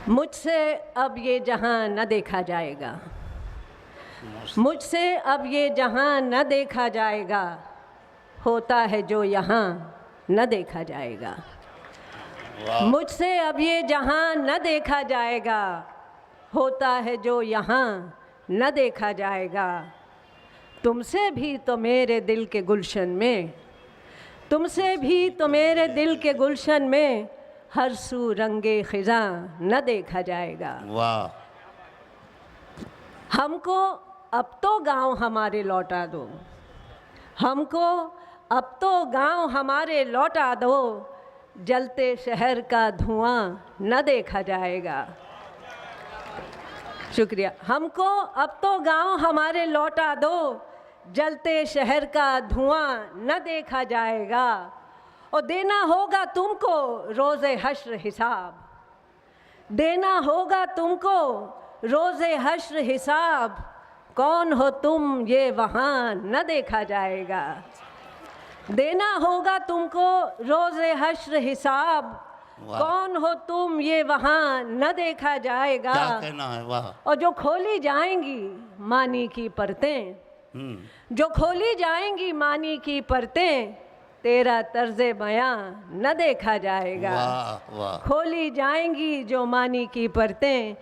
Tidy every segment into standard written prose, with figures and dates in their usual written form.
मुझसे अब ये जहां न देखा जाएगा, मुझसे अब ये जहां न देखा जाएगा, होता है जो यहाँ न देखा जाएगा। मुझसे अब ये जहां न देखा जाएगा, होता है जो यहाँ न देखा जाएगा। तुमसे भी तो मेरे दिल के गुलशन में, तुमसे भी तो मेरे दिल के गुलशन में, हर सू रंगे खिज़ां न देखा जाएगा। वाह। हमको अब तो गांव हमारे लौटा दो, हमको अब तो गांव हमारे लौटा दो, जलते शहर का धुआं न देखा जाएगा। शुक्रिया। हमको अब तो गांव हमारे लौटा दो, जलते शहर का धुआं न देखा जाएगा। और देना होगा तुमको रोज़े हश्र हिसाब, देना होगा तुमको रोज़े हश्र हिसाब, कौन हो तुम ये वहाँ न देखा जाएगा। देना होगा तुमको रोज़े हश्र हिसाब, कौन हो तुम ये वहाँ न देखा जाएगा। क्या कहना है, वाह। और जो खोली जाएंगी मानी की परतें, जो खोली जाएंगी मानी की परतें, तेरा तर्ज़े बयां न देखा जाएगा। वाह वाह। खोली जाएंगी जो मानी की परतें,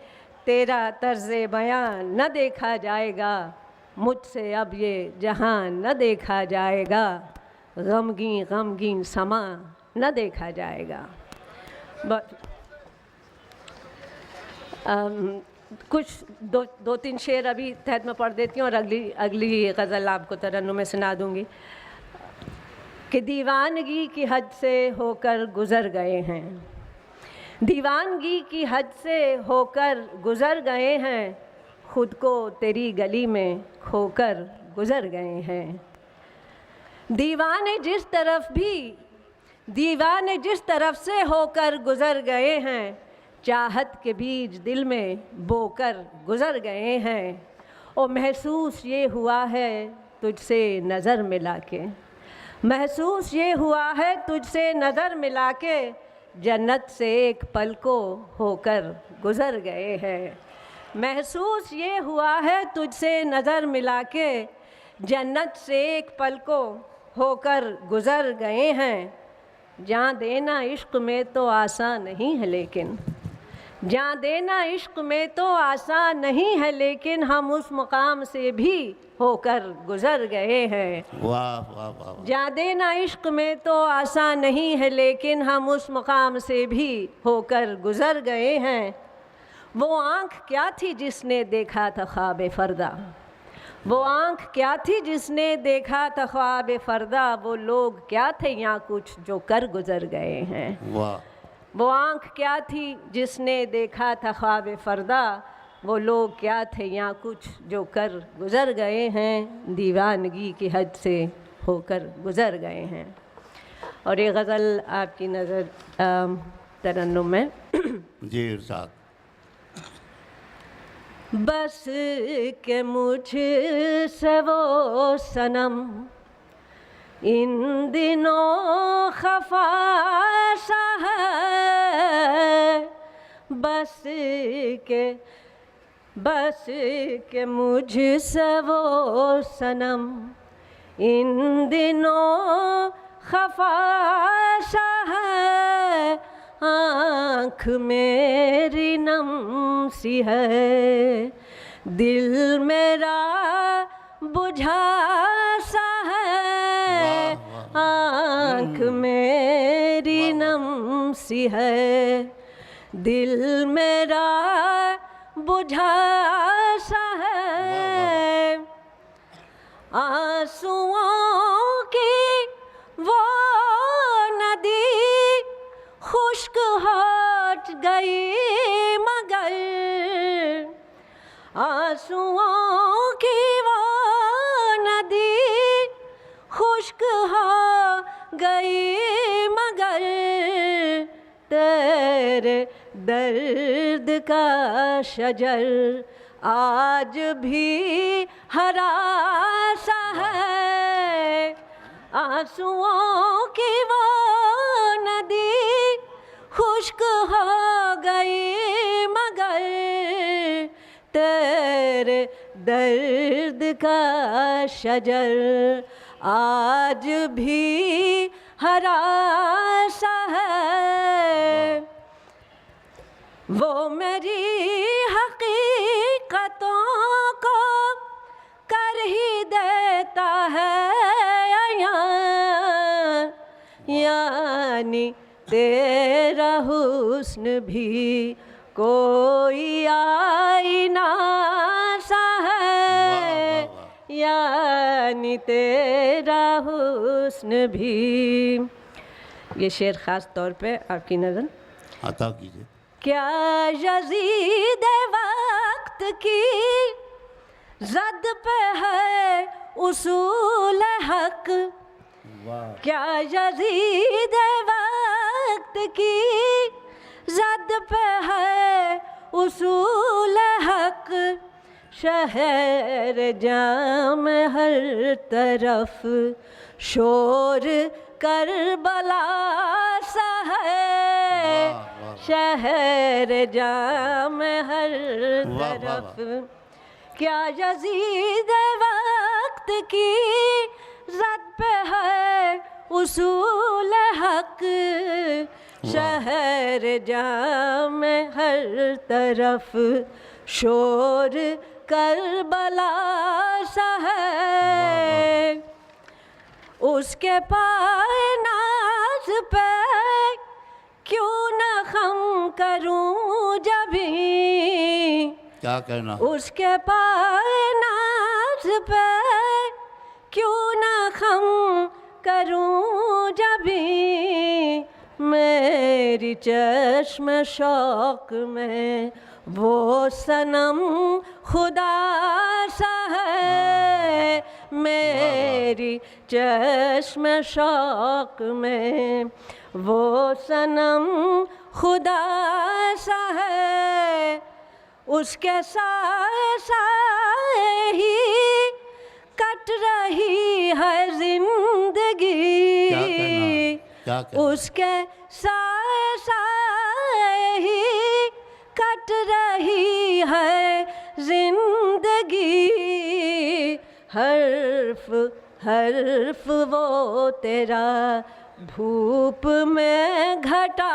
तेरा तर्ज़े बयां न देखा जाएगा। मुझसे अब ये जहां न देखा जाएगा, गमगीन गमगीन समा न देखा जाएगा। कुछ दो तीन शेर अभी तहत में पढ़ देती हूँ और अगली गज़ल आपको तरन्नुम में सुना दूँगी। कि दीवानगी की हद से होकर गुज़र गए हैं, दीवानगी की हद से होकर गुज़र गए हैं, ख़ुद को तेरी गली में खोकर गुज़र गए हैं। दीवाने जिस तरफ भी, दीवाने जिस तरफ से होकर गुज़र गए हैं, चाहत के बीज दिल में बोकर गुज़र गए हैं। और महसूस ये हुआ है तुझसे नज़र मिला के, महसूस ये हुआ है तुझसे नज़र मिला के, जन्नत से एक पल को होकर गुज़र गए हैं। महसूस ये हुआ है तुझसे नज़र मिला के, जन्नत से एक पल को होकर गुज़र गए हैं। जान देना इश्क में तो आसान नहीं है लेकिन, जान देना इश्क में तो आसान नहीं है लेकिन, हम उस मुकाम से भी होकर गुज़र गए हैं। वाह वाह वाह। जान देना इश्क में तो आसान नहीं है लेकिन, हम उस मुकाम से भी होकर गुज़र गए हैं। वो आँख क्या थी जिसने देखा था ख्वाब फरदा, वो आँख क्या थी जिसने देखा था ख्वाब फरदा, वो लोग क्या थे यहाँ कुछ जो कर गुज़र गए हैं। वाह। वो आँख क्या थी जिसने देखा था ख्वाब फरदा, वो लोग क्या थे यहाँ कुछ जो कर गुज़र गए हैं, दीवानगी की हद से होकर गुज़र गए हैं। और ये गज़ल आपकी नज़र तरन्नुम में जी इरशाद। बस के मुझ से वो सनम इन दिनों खफा सा है, बस के मुझ से वो सनम इन दिनों खफा सा है, आँख मेरी नम सी है, दिल मेरा बुझा सा है, आँख मेरी नम सी है, दिल मेरा बुझा सा है। आंसुओं की वो नदी खुश्क हट गई मगर, आंसुओं की वो नदी खुश्क हो गई मगर, तेरे दर्द का शजर आज भी हरा सा है। आंसुओं की वो नदी खुश्क हो गई दर्द का शजर आज भी हरा सा है, वो मेरी हकीकतों को कर ही देता है अयां, यानी तेरा हुस्न भी कोई आईना सा है, यानी तेरा हुस्न भी। ये शेर ख़ास तौर पे आपकी नज़र अता कीजिए। क्या यज़ीद वक्त की ज़द पे है उसूल हक, क्या यज़ीद वक्त की ज़द पे है उसूल हक, शहर जाम हर तरफ शोर करबला सा है, शहर जाम हर तरफ। क्या यज़ीद वक्त की ज़द पे है उसूल हक, शहर जाम हर तरफ शोर करबला सा है, उसके पाए नाज पे क्यों न खम करूं जभी, क्या कहना, उसके पाए नाज पे क्यों न खम करूं जभी, मेरी चश्म शौक में वो सनम खुदा सा है, मेरी चश्म शौक में वो सनम खुदा सा है, उसके साए साए ही कट रही है जिंदगी, क्या कहना, उसके साए साए ही कट रही है जिंदगी, हर्फ हर्फ वो तेरा धूप में घटा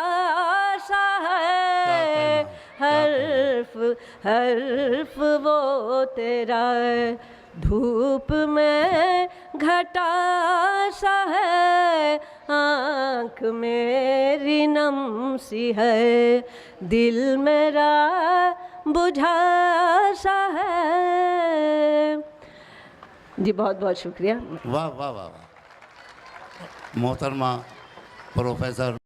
सा है, हर्फ हर्फ वो तेरा धूप में घटा सा है, आँख मेरी नम सी है, दिल मेरा बुझा सा है। जी बहुत बहुत शुक्रिया। वाह वाह वाह वाह। मोहतरमा प्रोफेसर